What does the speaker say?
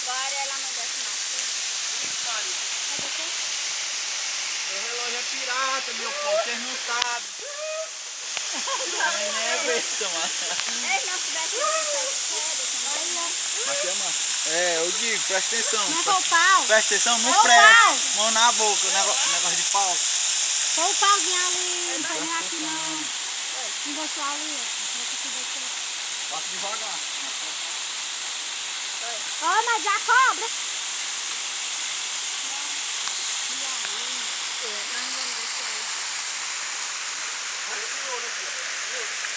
Agora ela mandou esse macio. Ixi, Maria. Sabe o quê? Meu relógio é pirata, meu povo. Vocês não sabem. Nem é besta, mano. Ei, não tivesse visto a também. Aqui é mano. É, eu digo, presta atenção. Não foi o pau. Presta atenção, não Foi o presta. pau. Mão na boca, negócio de pau. Foi o pauzinho ali. Não foi nem aqui não. Não deixou ali. Passa devagar. Ó, mas já cobra. Não vamos deixar aí. Olha o ouro aqui, ó.